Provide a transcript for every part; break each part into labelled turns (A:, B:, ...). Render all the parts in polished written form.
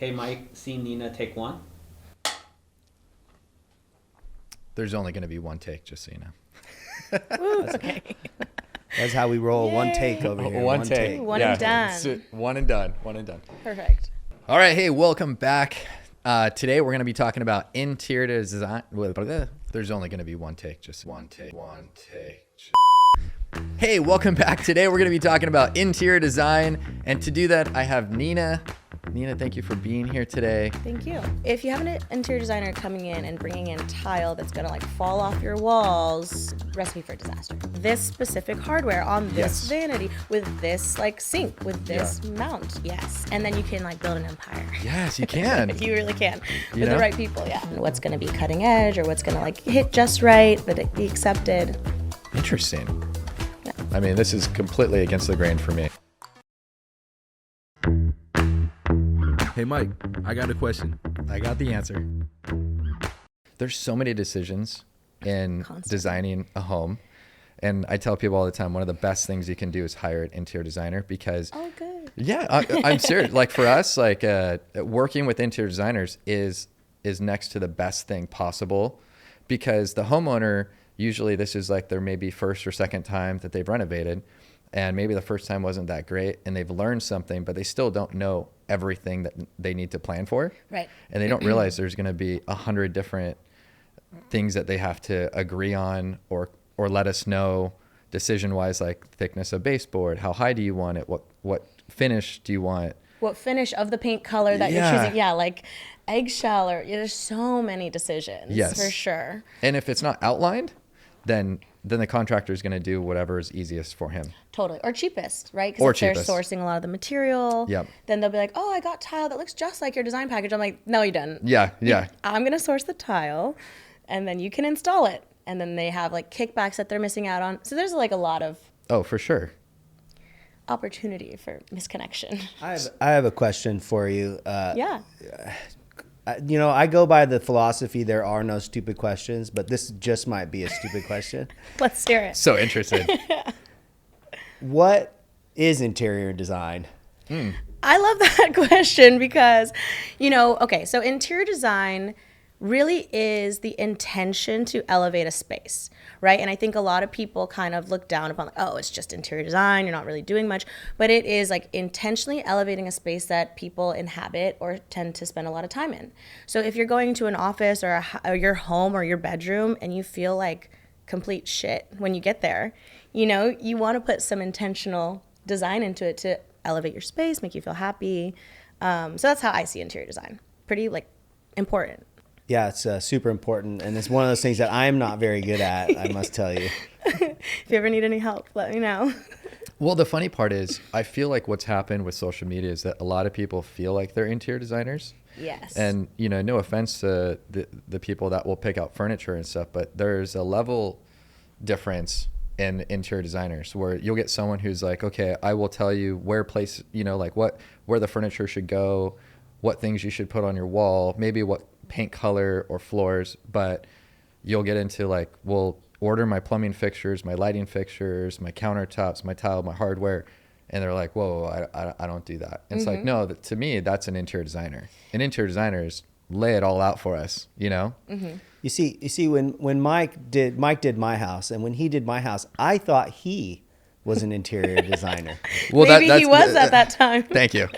A: Hey, Mike, see Nina, take one.
B: There's only going to be one take, just so you know.
C: That's how we roll.
D: Yay.
C: One take over here.
B: One take.
D: One and done.
B: One and done. One and done.
D: Perfect.
B: All right. Hey, welcome back. Today we're going to be talking about interior design. There's only going to be one take, just one take. One take. Hey, welcome back. Today we're going to be talking about interior design. And to do that, I have Nina. Nina, thank you for being here today.
D: Thank you. If you have an interior designer coming in and bringing in tile that's gonna like fall off your walls, recipe for disaster. This specific hardware on this vanity with this like sink with this mount, yes. And then you can like build an empire.
B: Yes, you can.
D: You really can
B: You
D: with
B: know?
D: the right people, yeah. What's gonna be cutting edge or what's gonna like hit just right that it be accepted.
B: Interesting.
D: Yeah.
B: I mean, this is completely against the grain for me.
E: Hey, Mike, I got a question.
B: I got the answer. There's so many decisions in
D: Constantly.
B: designing a home. And I tell people all the time, one of the best things you can do is hire an interior designer because,
D: Oh, good.
B: yeah, I'm serious. Like for us, like working with interior designers is next to the best thing possible because the homeowner, usually this is like their maybe first or second time that they've renovated. And maybe the first time wasn't that great and they've learned something, but they still don't know everything that they need to plan for.
D: Right.
B: And they don't realize there's going to be 100 different things that they have to agree on or let us know decision wise, like thickness of baseboard, how high do you want it? What finish do you want?
D: What finish of the paint color that
B: Yeah.
D: you're choosing? Yeah, like eggshell or there's so many decisions.
B: Yes.
D: For sure.
B: And if it's not outlined, then the contractor is going to do whatever is easiest for him.
D: Totally. Or cheapest, right?
B: Or
D: Because if
B: cheapest.
D: they're sourcing a lot of the material,
B: Yep.
D: then they'll be like, oh, I got tile that looks just like your design package. I'm like, no, you didn't.
B: Yeah.
D: I'm going to source the tile and then you can install it. And then they have like kickbacks that they're missing out on. So there's like a lot of
B: Oh, for sure.
D: opportunity for misconnection.
C: I have a question for you.
D: Yeah.
C: I go by the philosophy there are no stupid questions, but this just might be a stupid question.
D: Let's hear it.
B: So interested.
C: What is interior design?
D: I love that question because, okay, so interior design really is the intention to elevate a space, right? And I think a lot of people kind of look down upon, like, oh, it's just interior design, you're not really doing much. But it is like intentionally elevating a space that people inhabit or tend to spend a lot of time in. So if you're going to an office or your home or your bedroom and you feel like complete shit when you get there, you want to put some intentional design into it to elevate your space, make you feel happy. So that's how I see interior design. Pretty like important.
C: Yeah, it's super important, and it's one of those things that I'm not very good at, I must tell you.
D: If you ever need any help, let me know.
B: Well, the funny part is I feel like what's happened with social media is that a lot of people feel like they're interior designers.
D: Yes.
B: And, no offense to the people that will pick out furniture and stuff, but there's a level difference in interior designers where you'll get someone who's like, okay, I will tell you where the furniture should go, what things you should put on your wall, maybe what paint color or floors, but you'll get into like, well, order my plumbing fixtures, my lighting fixtures, my countertops, my tile, my hardware. And they're like, whoa, I don't do that. And it's like, no, to me, that's an interior designer. An interior designer is lay it all out for us,
C: You see, when Mike did my house, and when he did my house, I thought he was an interior designer.
B: Well,
D: Maybe he was at that time.
B: Thank you.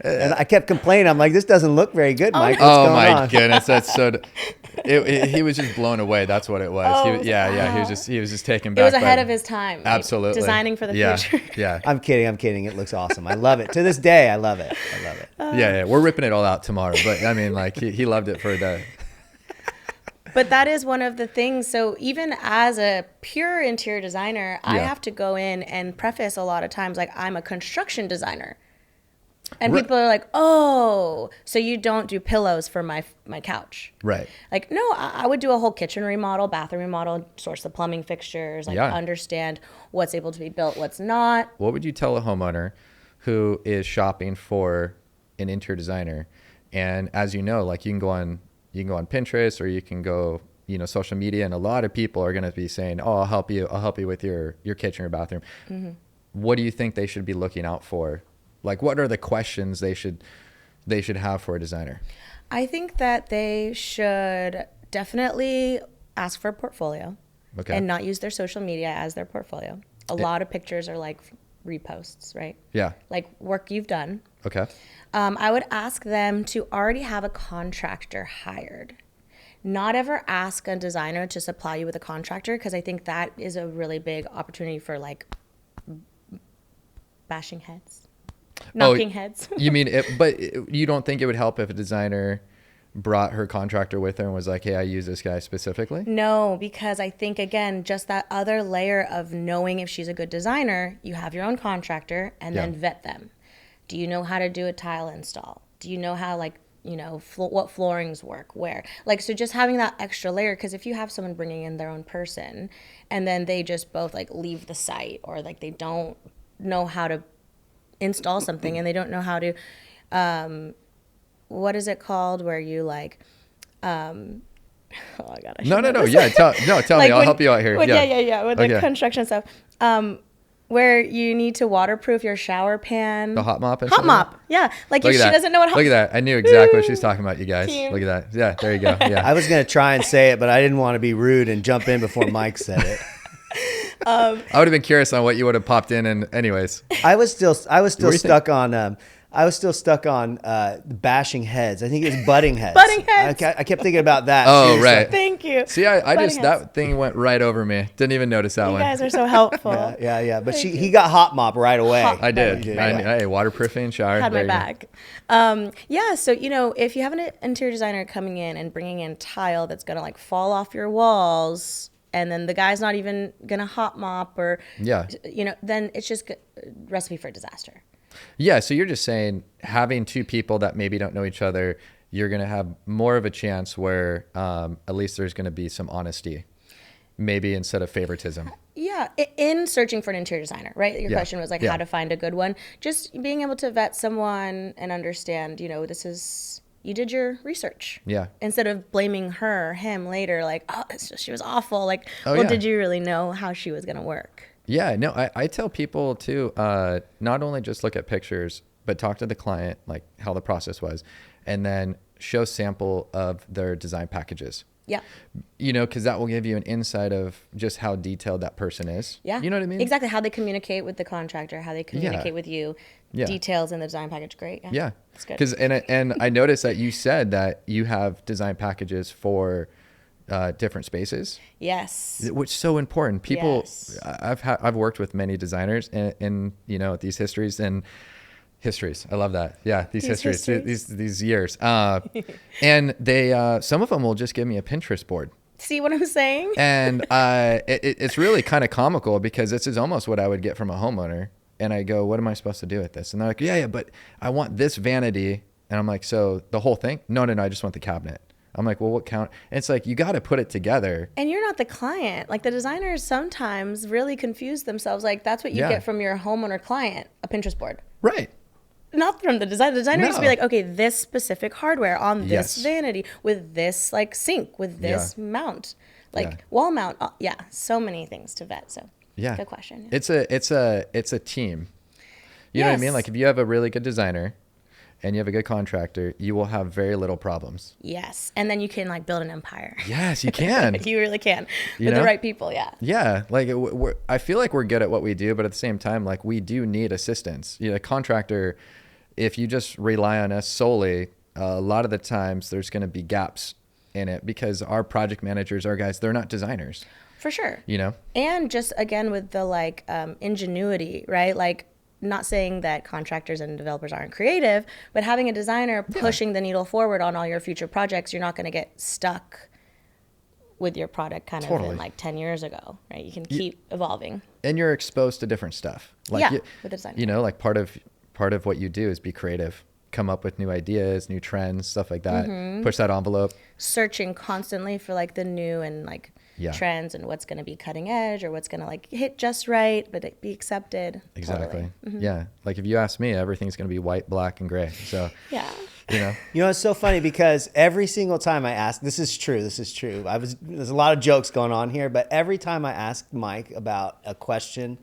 C: And I kept complaining. I'm like, this doesn't look very good, Mike. What's
B: Oh
C: going
B: my
C: on?
B: goodness, that's so. He was just blown away. That's what it was.
D: Oh,
B: He was just taken back.
D: It was
B: by-
D: ahead of his time. like,
B: Absolutely.
D: designing for the future.
B: Yeah.
C: I'm kidding. It looks awesome. I love it. To this day, I love it.
B: Yeah. We're ripping it all out tomorrow. But I mean, like he loved it for the.
D: But that is one of the things. So even as a pure interior designer, I
B: Yeah.
D: have to go in and preface a lot of times like I'm a construction designer. And
B: Right.
D: people are like, oh, so you don't do pillows for my couch.
B: Right.
D: Like, no, I would do a whole kitchen remodel, bathroom remodel, source the plumbing fixtures, like
B: Yeah.
D: understand what's able to be built, what's not.
B: What would you tell a homeowner who is shopping for an interior designer? And as you know, like you can go on Pinterest or you can go, social media, and a lot of people are going to be saying, oh, I'll help you with your kitchen or bathroom. What do you think they should be looking out for? Like, what are the questions they should they should have for a designer?
D: I think that they should definitely ask for a portfolio
B: Okay.
D: and not use their social media as their portfolio. A lot of pictures are like reposts, right?
B: Yeah.
D: Like work you've done.
B: Okay.
D: I would ask them to already have a contractor hired. Not ever ask a designer to supply you with a contractor, because I think that is a really big opportunity for like bashing heads, knocking heads.
B: You mean you don't think it would help if a designer brought her contractor with her and was like, hey, I use this guy specifically?
D: No, because I think, again, just that other layer of knowing if she's a good designer, you have your own contractor and
B: Yeah.
D: then vet them. Do you know how to do a tile install? Do you know how, like, you know, what floorings work where? Like, so just having that extra layer, because if you have someone bringing in their own person and then they just both, like, leave the site, or, like, they don't know how to install something and they don't know how to, what is it called where you, like, oh my God.
B: No. Yeah. Tell
D: Like
B: me. I'll
D: when-
B: help you out here.
D: With, yeah. With
B: Okay.
D: the construction stuff. Where you need to waterproof your shower pan.
B: The hot mop and
D: Hot
B: stuff?
D: mop. Yeah. Like
B: Look
D: if
B: at
D: she
B: that.
D: doesn't know what hot
B: Look at that. I knew exactly what she's talking about, you guys.
D: Team.
B: Look at that. Yeah, there you go. Yeah.
C: I was going to try and say it, but I didn't want to be rude and jump in before Mike said it.
B: I would have been curious on what you would have popped in, and anyways.
C: I was still
B: What do you
C: stuck on bashing heads. I think it was butting heads.
D: Butting heads.
C: I kept thinking about that.
B: Oh,
C: too,
B: right.
D: Thank you.
B: See, I
D: Butting
B: just,
D: heads.
B: that thing went right over me. Didn't even notice that
D: You
B: one.
D: guys are so helpful.
C: Yeah. But he got hot mop right away.
B: I did.
C: Did.
B: Hey, waterproofing, shower.
D: Had
B: there
D: my
B: you go.
D: back. Yeah, so, you know, if you have an interior designer coming in and bringing in tile that's going to, like, fall off your walls, and then the guy's not even going to hot mop, or,
B: Yeah.
D: you know, then it's just recipe for disaster.
B: Yeah, so you're just saying having two people that maybe don't know each other, you're going to have more of a chance where at least there's going to be some honesty, maybe instead of favoritism.
D: Yeah, in searching for an interior designer, right? Your
B: Yeah.
D: question was like
B: Yeah.
D: how to find a good one. Just being able to vet someone and understand, you know, you did your research.
B: Yeah.
D: Instead of blaming him later, like, oh, she was awful. Like,
B: Oh,
D: well,
B: yeah.
D: did you really know how she was going to work?
B: Yeah, no, I tell people too, not only just look at pictures, but talk to the client, like how the process was, and then show sample of their design packages.
D: Yeah.
B: You know, because that will give you an insight of just how detailed that person is.
D: Yeah.
B: You know what I mean?
D: Exactly. How they communicate with the contractor, how they communicate with you.
B: Yeah.
D: Details in the design package. Great.
B: Yeah.
D: That's good.
B: Because and I noticed that you said that you have design packages for different spaces,
D: Yes.
B: which is so important. People,
D: Yes.
B: I've worked with many designers in you know, these histories. I love that. Yeah, these histories. These years. And they some of them will just give me a Pinterest board.
D: See what I'm saying?
B: And it's really kind of comical, because this is almost what I would get from a homeowner. And I go, what am I supposed to do with this? And they're like, yeah, but I want this vanity. And I'm like, so the whole thing? No, I just want the cabinet. I'm like, well, what count? And it's like, you got to put it together.
D: And you're not the client. Like, the designers sometimes really confuse themselves. Like, that's what you
B: Yeah.
D: get from your homeowner client, a Pinterest board.
B: Right.
D: Not from the designer. The designer needs to be
B: No.
D: like, okay, this specific hardware on this
B: Yes.
D: vanity with this, like, sink, with this mount, like
B: Yeah.
D: wall mount. Yeah, so many things to vet. So,
B: Yeah.
D: good question.
B: It's a team. You know what I mean?
D: Yes.
B: Like, if you have a really good designer and you have a good contractor, you will have very little problems.
D: Yes, and then you can, like, build an empire.
B: Yes, you can.
D: You really can
B: You
D: with
B: know?
D: the right people. Yeah.
B: Yeah, like I feel like we're good at what we do, but at the same time, like, we do need assistance. You know, a contractor, if you just rely on us solely, a lot of the times there's going to be gaps in it, because our project managers, our guys, they're not designers.
D: For sure.
B: You know?
D: And just, again, with the, like, ingenuity, right? Like, not saying that contractors and developers aren't creative, but having a designer pushing the needle forward on all your future projects, you're not going to get stuck with your product kind of
B: Totally.
D: in, like, 10 years ago, right? You can keep evolving.
B: And you're exposed to different stuff. Like,
D: Yeah,
B: you,
D: with design.
B: you know, like part of what you do is be creative, come up with new ideas, new trends, stuff like that.
D: Mm-hmm.
B: Push that envelope.
D: Searching constantly for, like, the new and, like,
B: Yeah.
D: trends and what's going to be cutting edge or what's going to, like, hit just right, but it be accepted.
B: Exactly.
D: Totally. Mm-hmm.
B: Yeah. Like, if you ask me, everything's going to be white, black, and gray. So,
D: Yeah.
B: you know.
C: You know, it's so funny because every single time I ask, this is true. There's a lot of jokes going on here, but every time I ask Mike about a question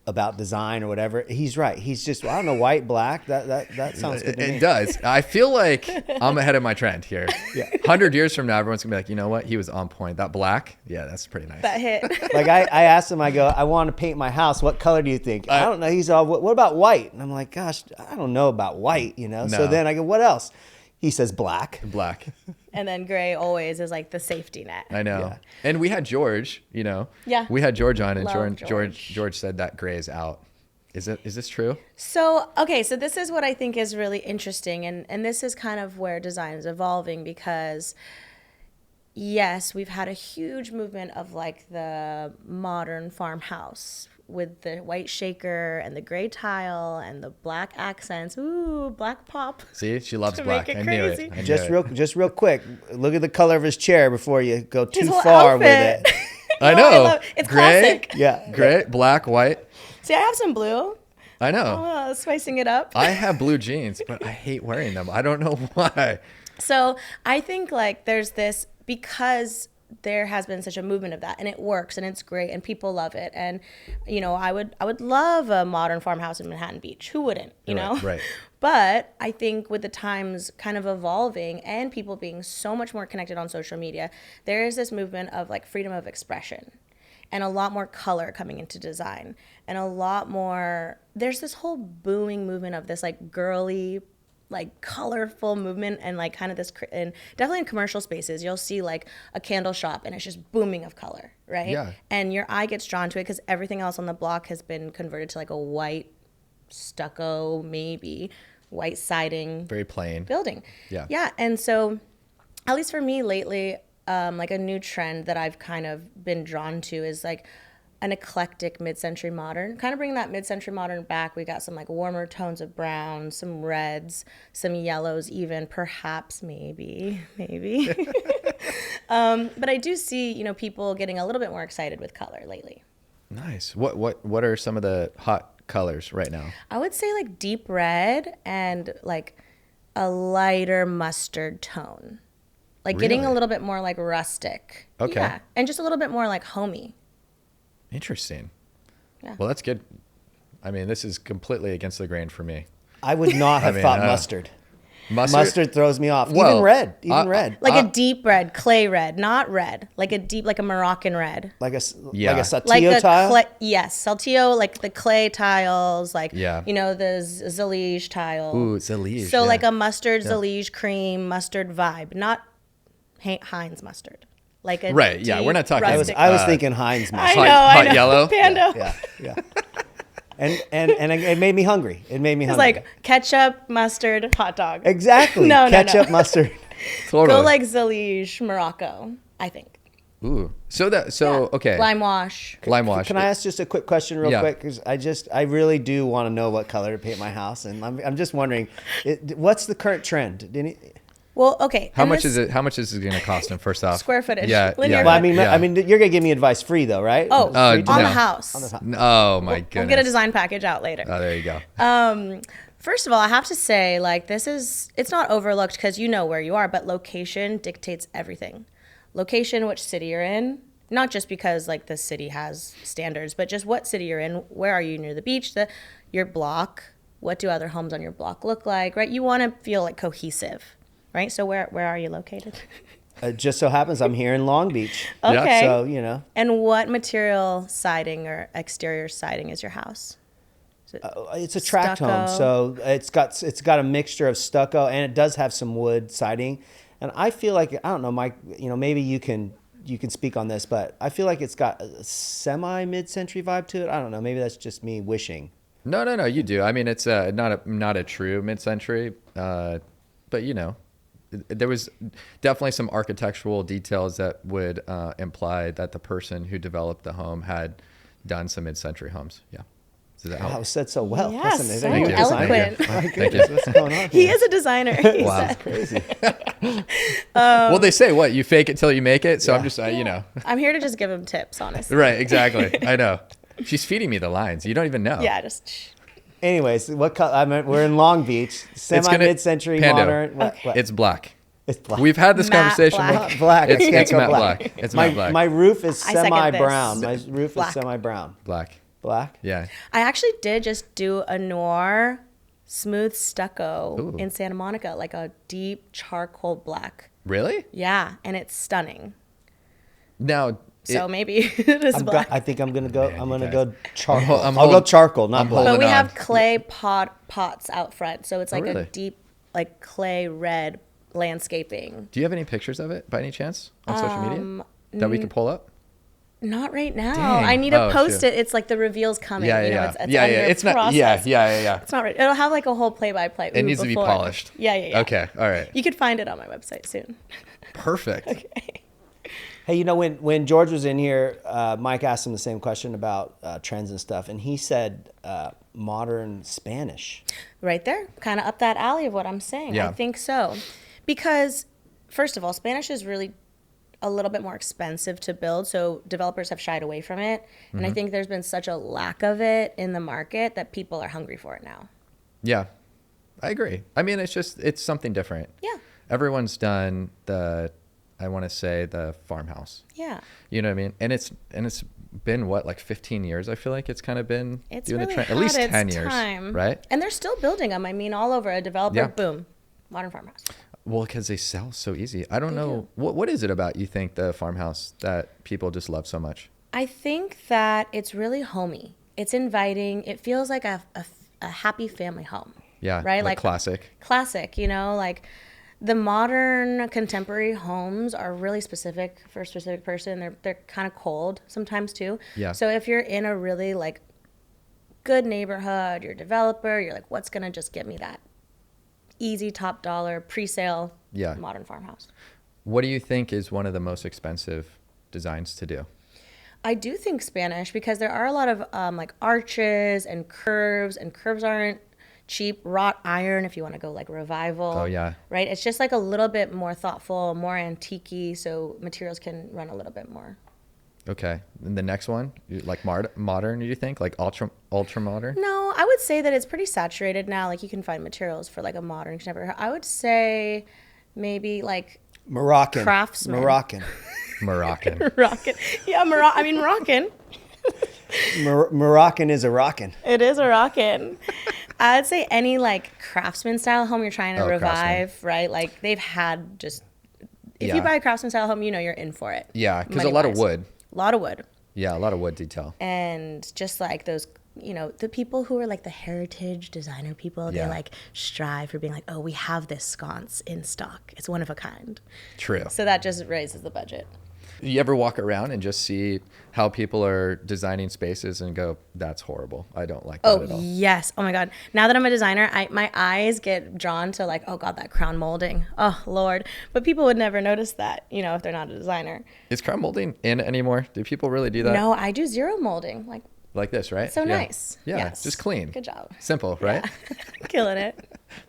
C: about design or whatever, he's right. He's just, I don't know, white, black. That sounds good to me.
B: It does. I feel like I'm ahead of my trend here.
C: Yeah.
B: 100 years from now, everyone's gonna be like, you know what? He was on point. That black, yeah, that's pretty nice.
D: That hit.
C: Like I asked him, I go, I want to paint my house. What color do you think? I don't know. He's all, what about white? And I'm like, gosh, I don't know about white, you know? So
B: No.
C: then I go, what else? He says black.
B: Black.
D: And then gray always is like the safety net.
B: I know.
C: Yeah.
B: And we had George, you know.
D: Yeah.
B: We had George on, and
D: Love
B: George said that gray is out. Is this true?
D: So, okay, so this is what I think is really interesting, and this is kind of where design is evolving because, yes, we've had a huge movement of like the modern farmhouse with the white shaker and the gray tile and the black accents. Ooh, black pop.
B: See, she loves
D: To
B: black.
D: make it
B: I knew
D: crazy.
B: it. I knew
C: Just real quick, look at the color of his chair before you go too
D: His whole
C: far with
D: outfit.
C: it.
B: I
D: No,
B: know.
D: it's
B: gray,
D: classic.
C: Yeah.
B: gray, black, white.
D: See, I have some blue.
B: I know.
D: Spicing it up.
B: I have blue jeans, but I hate wearing them. I don't know why.
D: So I think like there's this, because there has been such a movement of that, and it works and it's great and people love it. And you know, I would love a modern farmhouse in Manhattan Beach. Who wouldn't, you know?
B: Right.
D: But I think with the times kind of evolving and people being so much more connected on social media, there is this movement of like freedom of expression and a lot more color coming into design and a lot more, there's this whole booming movement of this like girly, like colorful movement, and like kind of this, and definitely in commercial spaces, you'll see like a candle shop and it's just booming of color, right?
B: Yeah.
D: And your eye gets drawn to it because everything else on the block has been converted to like a white stucco, maybe white siding
B: Very plain.
D: building.
B: Yeah.
D: Yeah. And so, at least for me lately, like a new trend that I've kind of been drawn to is like an eclectic mid-century modern, kind of bringing that mid-century modern back. We got some like warmer tones of brown, some reds, some yellows, even perhaps maybe. But I do see, you know, people getting a little bit more excited with color lately.
B: Nice. What are some of the hot colors right now?
D: I would say like deep red and like a lighter mustard tone. Like getting a
B: Really?
D: little bit more like rustic.
B: Okay.
D: Yeah. And just a little bit more like homey.
B: Interesting.
D: Yeah.
B: Well, that's good. I mean, this is completely against the grain for me.
C: I would not have
B: mean,
C: thought mustard.
B: Mustard.
C: Mustard throws me off.
B: Well,
C: even red. Red.
D: Like a deep red, clay red, not red. Like a deep, like a Moroccan red.
C: Like a
B: Yeah.
C: saltillo
D: Like a
C: tile.
D: yes, saltillo, like the clay tiles, like
B: Yeah.
D: you know the Zalige tile.
B: Ooh, Zalige.
D: So
B: yeah.
D: like a mustard Zalige cream mustard vibe, not Heinz mustard. Like a
B: Right, yeah, we're not
D: deep,
B: talking-
D: rustic-
C: I was thinking Heinz
D: I
C: mustard.
D: know,
B: hot
D: I know.
B: yellow?
D: Panda.
C: Yeah. And it made me hungry. It made me
D: It's
C: hungry.
D: like ketchup, mustard, hot dog.
C: Exactly.
D: No.
C: Ketchup, mustard.
B: Totally.
D: Go like Zalige Morocco, I think.
B: Ooh. Okay.
D: Lime wash.
B: Lime wash.
C: Can I ask just a quick question real
B: Yeah.
C: quick? Because I really do want to know what color to paint my house. And I'm just wondering, what's the current trend?
D: Well, okay.
B: How
D: and
B: much
D: this-
B: is it? How much is it going to cost him? First off,
D: Square footage.
B: Yeah.
D: Linear
B: yeah.
C: Well,
B: yeah.
C: I mean, you're going to give me advice free though, right?
D: Oh,
B: Oh,
D: on
B: no.
D: the house.
C: On the top.
B: Oh my goodness.
D: We'll get a design package out later.
B: Oh, there you go.
D: First of all, I have to say, like, it's not overlooked because you know where you are, but location dictates everything. Location, which city you're in, not just because, like, the city has standards, but just what city you're in, where are you near the beach, your block, what do other homes on your block look like, right? You want to feel, like, cohesive, right? So where are you located?
C: It just so happens I'm here in Long Beach.
B: Yeah.
D: Okay.
C: So, you know,
D: And what material siding or exterior siding is your house?
C: it's a tract home.
D: Stucco.
C: So it's got a mixture of stucco and it does have some wood siding. And I feel like, I don't know, Mike, you know, maybe you can speak on this, but I feel like it's got a semi mid-century vibe to it. I don't know. Maybe that's just me wishing.
B: No, you do. I mean, it's not a true mid-century, but you know, there was definitely some architectural details that would imply that the person who developed the home had done some mid-century homes. Yeah. Does that help?
C: Wow, said so well.
D: Yeah,
C: That's
D: so
C: amazing.
B: Thank you.
D: eloquent.
C: My
B: Thank
C: goodness,
B: you.
C: what's going on
D: He
C: here?
D: is a designer. He
B: Wow.
D: said.
C: Crazy.
B: Well, they say what you fake it till you make it. So I'm just, you know,
D: I'm here to just give him tips, honestly.
B: right? Exactly. I know. She's feeding me the lines. You don't even know.
D: Yeah, just.
C: Anyways, what color? I mean, we're in Long Beach, semi mid-century
B: Pando.
C: modern. What?
B: It's black.
C: It's black.
B: We've had this
D: Matte
B: conversation.
D: black.
C: Black.
B: It's
C: It can't go
B: matte black. It's
C: my,
B: matte black.
C: My roof is
D: I second this.
C: semi-brown. My roof
D: Black.
C: is semi-brown.
B: Black.
C: Black.
B: Yeah.
D: I actually did just do a noir smooth stucco
B: Ooh.
D: in Santa Monica, like a deep charcoal black.
B: Really?
D: Yeah, and it's stunning.
B: Now,
D: So maybe it is black.
C: I think I'm gonna go.
B: Man,
C: I'm
B: you
C: gonna
B: guys.
C: go charcoal.
B: I'm
C: I'll go
B: hold-
C: charcoal, not
B: I'm
C: black.
D: But
B: holding
D: we have
B: on.
D: clay pots out front, so it's like
B: really?
D: a deep, like clay red landscaping.
B: do you have any pictures of it by any chance on social media that we could pull up?
D: Not right now.
B: Dang.
D: I need to
B: Oh,
D: post
B: shoot.
D: it. It's like the reveal's coming.
B: Yeah,
D: you know,
B: yeah,
D: It's
B: yeah,
D: under
B: yeah. It's not.
D: process.
B: Yeah.
D: It's not right. It'll have like a whole play-by-play.
B: It needs to be
D: before.
B: polished.
D: Yeah.
B: Okay. All right.
D: You could find it on my website soon.
B: Perfect.
C: Hey, you know, when George was in here, Mike asked him the same question about trends and stuff, and he said modern Spanish.
D: Right there, kind of up that alley of what I'm saying.
B: Yeah.
D: I think so. Because, first of all, Spanish is really a little bit more expensive to build, so developers have shied away from it. And I think there's been such a lack of it in the market that people are hungry for it now.
B: Yeah, I agree. I mean, it's something different.
D: Yeah.
B: Everyone's done I want to say the farmhouse.
D: Yeah.
B: You know what I mean? And it's been what, like 15 years? I feel like it's kind of been
D: It's
B: doing
D: really
B: the trend.
D: had
B: At least
D: its
B: 10 years,
D: time.
B: right?
D: And they're still building them. I mean, all over. A developer,
B: Yeah.
D: boom, Modern Farmhouse.
B: Well, because they sell so easy. I don't know. What is it about, you think, the farmhouse that people just love so much?
D: I think that it's really homey. It's inviting. It feels like a happy family home.
B: Yeah.
D: Right?
B: Like classic.
D: Classic, you know, like the modern contemporary homes are really specific for a specific person. They're kind of cold sometimes too.
B: Yeah.
D: So if you're in a really like good neighborhood, you're a developer, you're like, what's gonna just get me that easy top dollar pre-sale
B: Yeah.
D: modern farmhouse?
B: What do you think is one of the most expensive designs to do?
D: I do think Spanish because there are a lot of like arches and curves aren't cheap. Wrought iron, if you want to go like revival.
B: Oh, yeah.
D: Right? It's just like a little bit more thoughtful, more antique-y, so materials can run a little bit more.
B: Okay. And the next one, like modern, do you think? Like ultra modern?
D: No, I would say that it's pretty saturated now. Like you can find materials for like a modern contemporary. I would say maybe like
C: Moroccan.
D: Craftsman.
C: Moroccan.
B: Moroccan.
D: Moroccan. Yeah, Moroccan.
C: Moroccan is a rockin'.
D: It is a rockin'. I'd say any like craftsman style home you're trying to revive, right? Like they've had just, if you
B: Yeah.
D: buy a craftsman style home, you know you're in for it.
B: Yeah, because a lot of
D: money-wise.
B: wood.
D: A lot of wood.
B: Yeah, a lot of wood detail.
D: And just like those, you know, the people who are like the heritage designer people,
B: Yeah.
D: they like strive for being like, oh, we have this sconce in stock. It's one of a kind.
B: True.
D: So that just raises the budget.
B: You ever walk around and just see how people are designing spaces and go, that's horrible. I don't like that
D: Oh,
B: at all.
D: yes. Oh my God. Now that I'm a designer, my eyes get drawn to like, oh God, that crown molding. Oh Lord. But people would never notice that, you know, if they're not a designer.
B: Is crown molding in anymore? Do people really do that?
D: No, I do zero molding. Like,
B: Like this, right?
D: so
B: Yeah.
D: nice.
B: Yeah,
D: Yes.
B: just clean.
D: Good job.
B: Simple, right?
D: Killing it.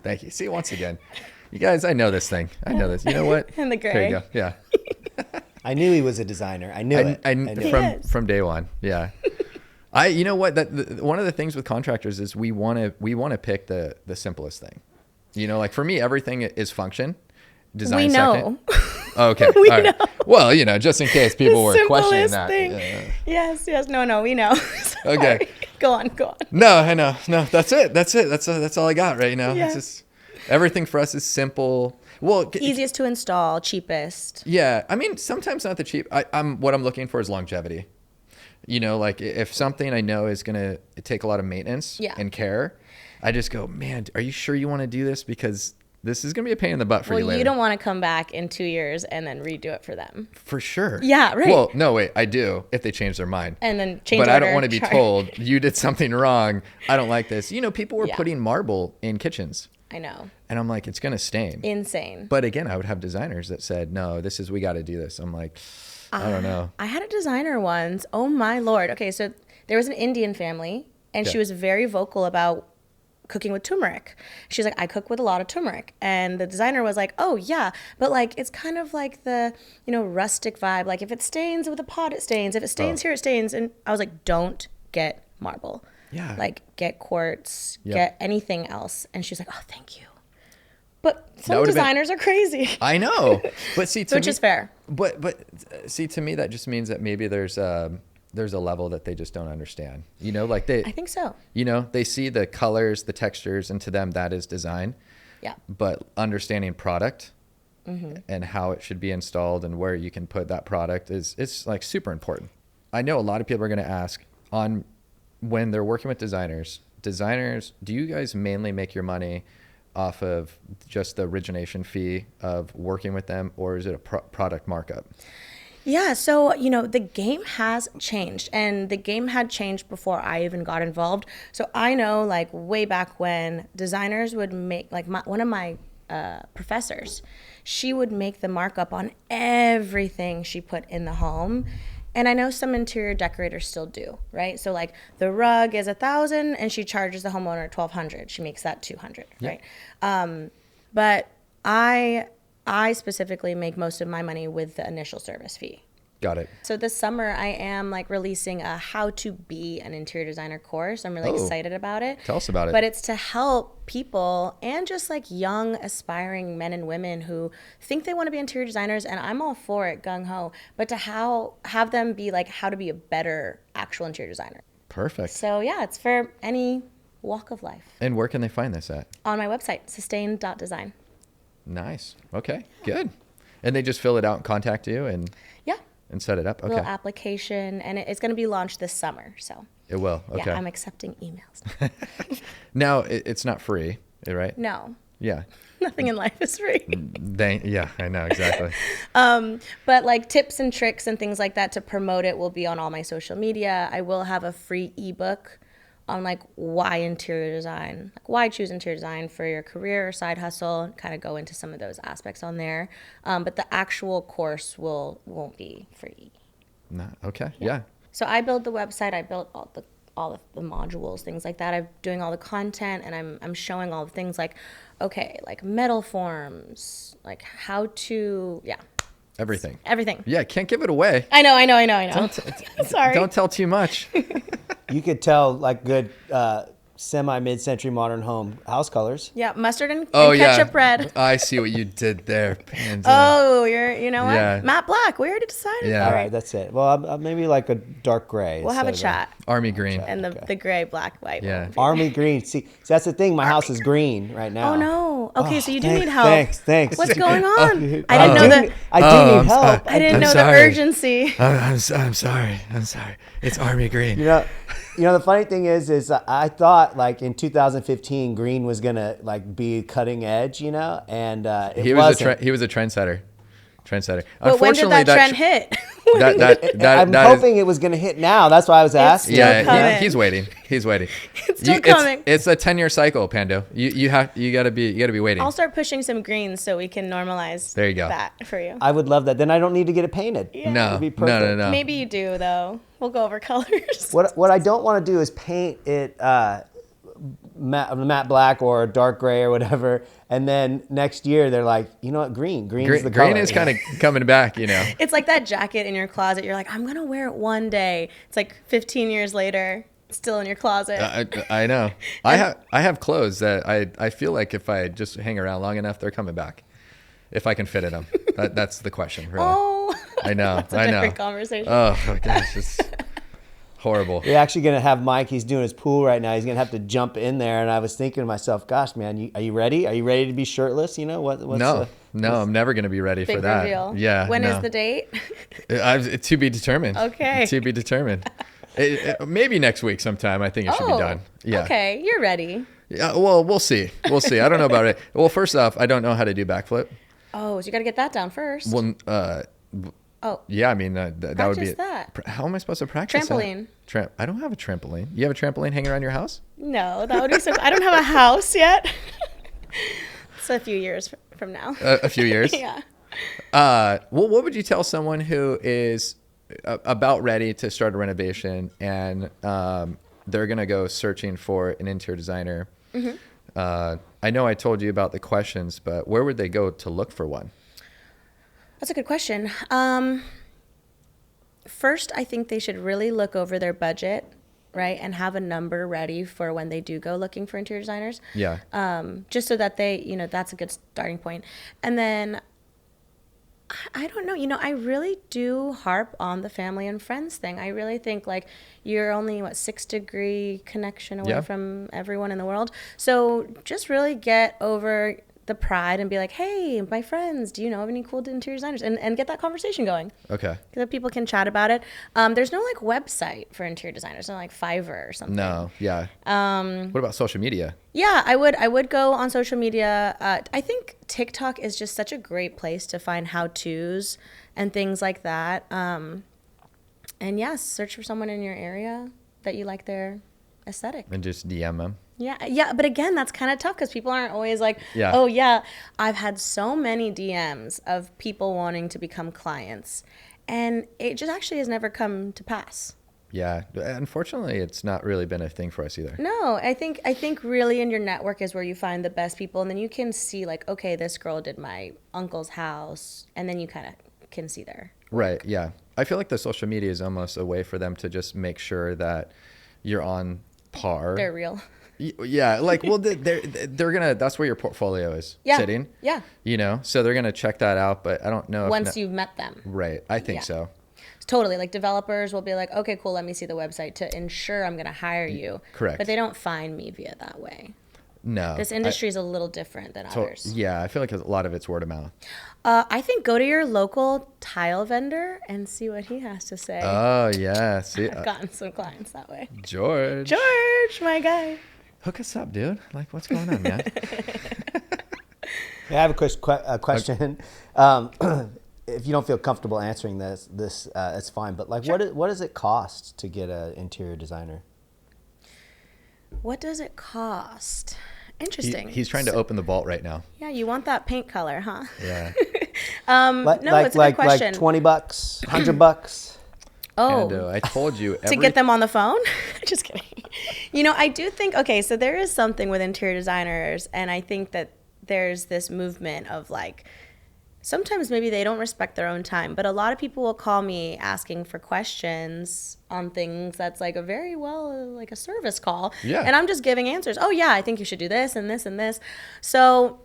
B: Thank you. See, once again, you guys, I know this thing. I know this. You know what?
D: And the
B: There you
D: gray.
B: go. Yeah.
C: I knew he was a designer. I knew it. I knew it.
D: Yes.
B: From day one. Yeah. You know what? One of the things with contractors is we want to pick the simplest thing. You know, like for me, everything is function. Design
D: We know.
B: second. Okay.
D: We
B: all right.
D: know.
B: Well, you know, just in case people were questioning
D: Simplest
B: that.
D: thing.
B: Yeah.
D: Yes. No, we know. Sorry.
B: Okay.
D: Go on.
B: No, I know. No, that's it. That's all I got right now.
D: Yeah.
B: It's just everything for us is simple. Well,
D: Easiest to install, cheapest.
B: yeah. I mean, sometimes not the cheap. What I'm looking for is longevity. You know, like if something I know is gonna take a lot of maintenance
D: Yeah.
B: and care, I just go, man, are you sure you want to do this? Because this is gonna be a pain in the butt for you
D: Well,
B: later.
D: you don't want to come back in 2 years and then redo it for them.
B: For sure.
D: Yeah, right.
B: Well, no, wait, I do if they change their mind.
D: And then change
B: But I don't
D: order,
B: want to be
D: charge.
B: told you did something wrong. I don't like this. You know, people were
D: Yeah.
B: putting marble in kitchens,
D: I know.
B: and I'm like, it's gonna stain.
D: Insane.
B: But again, I would have designers that said, no, we got to do this. I'm like, I don't know.
D: I had a designer once. Oh my Lord. Okay, so there was an Indian family and she
B: Yeah.
D: was very vocal about cooking with turmeric. She's like, I cook with a lot of turmeric. And the designer was like, oh yeah, but like it's kind of like the, you know, rustic vibe. Like if it stains with a pot, it stains. If it stains here, it stains. And I was like, don't get marble.
B: Yeah.
D: Like get quartz,
B: Yep.
D: get anything else. And she's like, oh, thank you. But some
B: would've been-
D: designers are crazy.
B: I know. But see, to
D: Which
B: me,
D: is fair.
B: But see, to me, that just means that maybe there's there's a level that they just don't understand. You know, like they,
D: I think so.
B: you know, they see the colors, the textures, and to them that is design.
D: Yeah.
B: But understanding product and how it should be installed and where you can put that product it's like super important. I know a lot of people are going to ask on when they're working with designers, do you guys mainly make your money off of just the origination fee of working with them, or is it a product markup?
D: Yeah, so, the game has changed, and the game had changed before I even got involved. So I know, like, way back when designers would make, like, one of my professors, she would make the markup on everything she put in the home. And I know some interior decorators still do, right? So, like, the rug is $1,000 and she charges the homeowner $1,200. She makes that $200, right? But I specifically make most of my money with the initial service fee.
B: Got it.
D: So this summer I am like releasing a how to be an interior designer course. I'm really excited about it.
B: Tell us about it.
D: But it's to help people and just like young aspiring men and women who think they want to be interior designers, and I'm all for it, gung ho, but to have them be like how to be a better actual interior designer.
B: Perfect.
D: So yeah, it's for any walk of life.
B: And where can they find this at?
D: On my website, sustain.design.
B: Nice. Okay, good. And they just fill it out and contact you and set it up. Okay.
D: Little application, and it's going to be launched this summer. So
B: it will. Okay.
D: yeah, I'm accepting emails.
B: Now it's not free, right?
D: No,
B: Yeah.
D: nothing in life is free.
B: Yeah, I know exactly.
D: But like tips and tricks and things like that to promote it will be on all my social media. I will have a free ebook on like why interior design, like why choose interior design for your career or side hustle, kind of go into some of those aspects on there. But the actual course won't be free.
B: No, okay. Yeah.
D: So I built the website, I built all the modules, things like that. I'm doing all the content, and I'm showing all the things like, okay, like metal forms, like how to,
B: Everything.
D: everything.
B: Yeah, can't give it away.
D: I know. Sorry.
B: Don't tell too much.
C: You could tell like good semi-mid-century modern home house colors.
D: Yeah, mustard and
B: Oh yeah.
D: ketchup red.
B: I see what you did there, Panda.
D: Oh, you know what?
B: Yeah.
D: Matte black. We already decided.
B: Yeah.
C: All
D: All
C: right,
D: right.
C: that's it. Well, maybe like a dark gray.
D: We'll have a
C: instead of
D: chat.
B: Army green.
D: And the gray, black, white.
B: Yeah.
D: one.
C: Army green. See, that's the thing. My house is green right now.
D: Oh no. Okay, so you do
C: Thanks,
D: need help.
C: Thanks.
D: What's going on?
C: I
D: I didn't know that.
C: I do
B: I'm
C: need help.
B: sorry.
D: I didn't
B: I'm
D: know
B: sorry.
D: the urgency.
B: I'm sorry. It's Army green.
C: You know, the funny thing is I thought like in 2015 green was gonna like be cutting edge, and it wasn't.
B: He was a trendsetter.
D: But when did that trend hit?
C: I'm hoping it was gonna hit now. That's why I was asking.
D: still coming.
B: He's waiting.
D: It's still coming.
B: It's a 10-year cycle, Pando. You gotta be waiting.
D: I'll start pushing some greens so we can normalize
B: There you go.
D: that for you.
C: I would love that. Then I don't need to get it painted.
B: No,
C: It'd be perfect.
B: no.
D: Maybe you do though. We'll go over colors.
C: What I don't want to do is paint it matte black or dark gray or whatever, and then next year they're like, you know what, green's the color.
B: Green is kind of coming back,
D: It's like that jacket in your closet. You're like, I'm gonna wear it one day. It's like 15 years later, still in your closet.
B: I know. I have clothes that I feel like if I just hang around long enough, they're coming back. If I can fit in them. That's the question, really.
D: Oh,
B: I know.
D: that's a different conversation.
B: Oh my gosh, it's horrible.
C: We're actually gonna have Mike. He's doing his pool right now. He's gonna have to jump in there, and I was thinking to myself, "Gosh, man, are you ready? Are you ready to be shirtless? What's
B: No, I'm never gonna be ready
D: Big
B: for that.
D: reveal.
B: Yeah.
D: When
B: no.
D: is the date?
B: To be determined.
D: Okay.
B: To be determined. Maybe next week sometime. I think it should be done. Yeah.
D: Okay, you're ready.
B: Yeah. Well, we'll see. I don't know about it. Well, first off, I don't know how to do backflip.
D: Oh, so you got to get that down first.
B: Well, yeah. I mean, that would be.
D: Practice that.
B: How am I supposed to practice
D: Trampoline.
B: that? I don't have a trampoline. You have a trampoline hanging around your house?
D: No, that would be so. I don't have a house yet. It's a few years from now.
B: A few years.
D: Yeah.
B: Well, what would you tell someone who is about ready to start a renovation and they're going to go searching for an interior designer? Mm-hmm. I know I told you about the questions, but where would they go to look for one?
D: That's a good question. First, I think they should really look over their budget, right, and have a number ready for when they do go looking for interior designers.
B: Yeah.
D: Just so that they, that's a good starting point. And then I don't know. I really do harp on the family and friends thing. I really think like you're only 6-degree connection away
B: Yeah.
D: from everyone in the world. So just really get over the pride and be like, hey, my friends, do you know of any cool interior designers? And get that conversation going.
B: Okay.
D: So that people can chat about it. There's no like website for interior designers, no like Fiverr or something.
B: No. Yeah. What about social media?
D: Yeah, I would go on social media. I think TikTok is just such a great place to find how-tos and things like that. And yes, search for someone in your area that you like their aesthetic.
B: And just DM them.
D: Yeah, but again, that's kind of tough because people aren't always like,
B: Yeah.
D: oh yeah, I've had so many DMs of people wanting to become clients, and it just actually has never come to pass.
B: Yeah. Unfortunately, it's not really been a thing for us either.
D: No, I think really in your network is where you find the best people, and then you can see like, okay, this girl did my uncle's house, and then you kind of can see there.
B: Right. Yeah. I feel like the social media is almost a way for them to just make sure that you're on par.
D: They're real.
B: Yeah, like, well, they're gonna. That's where your portfolio is sitting.
D: Yeah.
B: So they're gonna check that out. But I don't know if
D: Once you've met them.
B: Right, I think
D: Yeah.
B: so.
D: Totally. Like developers will be like, okay, cool, let me see the website to ensure I'm going to hire you.
B: Correct.
D: But they don't find me via that way.
B: No,
D: This industry is a little different than others.
B: Yeah, I feel like a lot of it's word of mouth.
D: I think go to your local tile vendor and see what he has to say.
B: Oh yeah, see,
D: I've gotten some clients that way.
B: George,
D: My guy.
B: hook us up, dude. Like, what's going on, man?
C: Yeah, I have a question. If you don't feel comfortable answering this, it's fine. But like,
D: Sure.
C: what does it cost to get an interior designer?
D: What does it cost? Interesting.
B: He's trying to open the vault right now.
D: Yeah, you want that paint color, huh?
B: Yeah.
D: No, it's a good question.
C: Like $20, $100.
D: Oh.
B: And I told you
D: To get them on the phone? Just kidding. I do think, okay, so there is something with interior designers, and I think that there's this movement of like, sometimes maybe they don't respect their own time, but a lot of people will call me asking for questions on things that's like like a service call.
B: Yeah.
D: And I'm just giving answers. Oh yeah, I think you should do this and this and this. So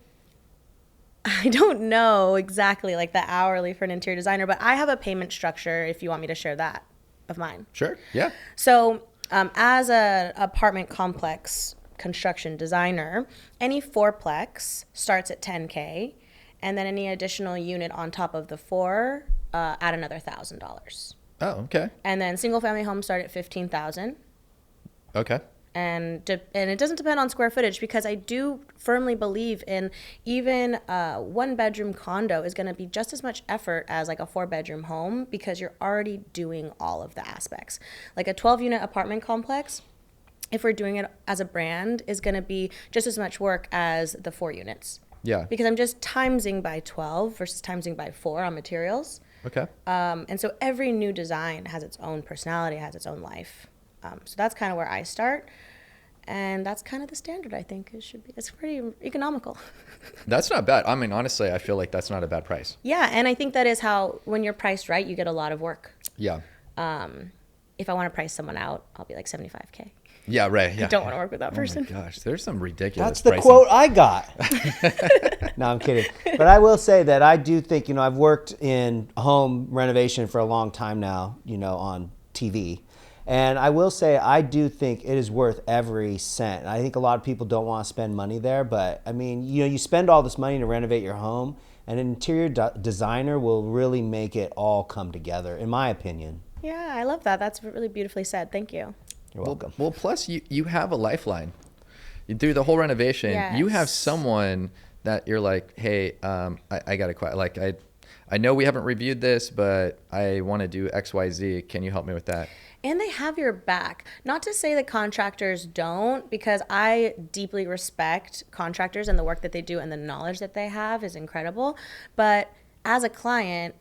D: I don't know exactly like the hourly for an interior designer, but I have a payment structure if you want me to share that of mine.
B: Sure. Yeah.
D: So as an apartment complex construction designer, any fourplex starts at $10K, and then any additional unit on top of the 4 add another $1,000.
B: Oh, okay.
D: And then single family homes start at $15,000.
B: Okay.
D: And it doesn't depend on square footage, because I do firmly believe in even a 1-bedroom condo is going to be just as much effort as like a 4-bedroom home, because you're already doing all of the aspects. Like a 12-unit apartment complex, if we're doing it as a brand, is going to be just as much work as the 4 units.
B: Yeah.
D: Because I'm just timesing by 12 versus timesing by 4 on materials.
B: Okay.
D: And so every new design has its own personality, has its own life. So that's kind of where I start. And that's kind of the standard, I think. It should be. It's pretty economical.
B: That's not bad. I mean, honestly, I feel like that's not a bad price.
D: Yeah, and I think that is how, when you're priced right, you get a lot of work.
B: Yeah.
D: If I want to price someone out, I'll be like $75K.
B: Yeah, right. Yeah.
D: I don't want to work with that person.
B: Oh my gosh, there's some ridiculous
C: That's the
B: pricing.
C: quote I got. No, I'm kidding. But I will say that I do think, I've worked in home renovation for a long time now, on TV. And I will say, I do think it is worth every cent. I think a lot of people don't want to spend money there, but I mean, you spend all this money to renovate your home, and an interior designer will really make it all come together, in my opinion.
D: Yeah, I love that. That's really beautifully said. Thank you.
C: You're welcome.
B: Well, plus you have a lifeline. Through the whole renovation, you have
D: Yes.
B: someone that you're like, hey, I got to like I know we haven't reviewed this, but I want to do X, Y, Z. Can you help me with that?
D: And they have your back. Not to say that contractors don't, because I deeply respect contractors and the work that they do, and the knowledge that they have is incredible. But as a client,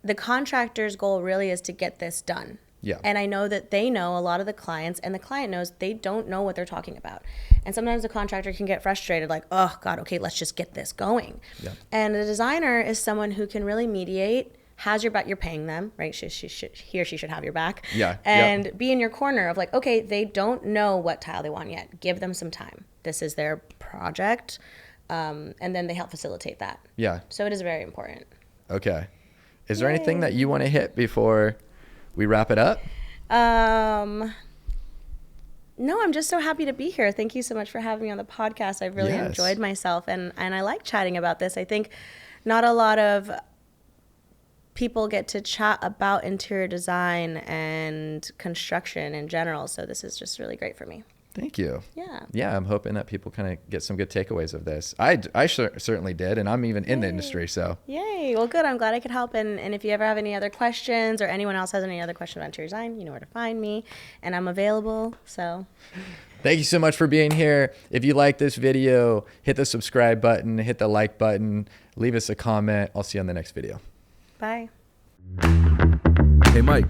D: the contractor's goal really is to get this done.
B: Yeah.
D: And I know that they know a lot of the clients, and the client knows they don't know what they're talking about. And sometimes the contractor can get frustrated, like, oh God, okay, let's just get this going.
B: Yeah.
D: And the designer is someone who can really mediate, has your back, you're paying them, right? He or she should have your back.
B: Yeah.
D: And be in your corner of like, okay, they don't know what tile they want yet. Give them some time. This is their project. And then they help facilitate that.
B: Yeah.
D: So it is very important.
B: Okay. Is there anything that you want to hit before we wrap it up?
D: No, I'm just so happy to be here. Thank you so much for having me on the podcast. I've really
B: Yes.
D: enjoyed myself, and I like chatting about this. I think not a lot of people get to chat about interior design and construction in general, so this is just really great for me.
B: Thank you.
D: Yeah.
B: Yeah, I'm hoping that people kind of get some good takeaways of this. I certainly did, and I'm even in the industry, so.
D: Yay. Well, good. I'm glad I could help. And if you ever have any other questions or anyone else has any other questions about interior design, you know where to find me. And I'm available. So
B: Thank you so much for being here. If you like this video, hit the subscribe button, hit the like button, leave us a comment. I'll see you on the next video.
D: bye.
E: Hey, Mike.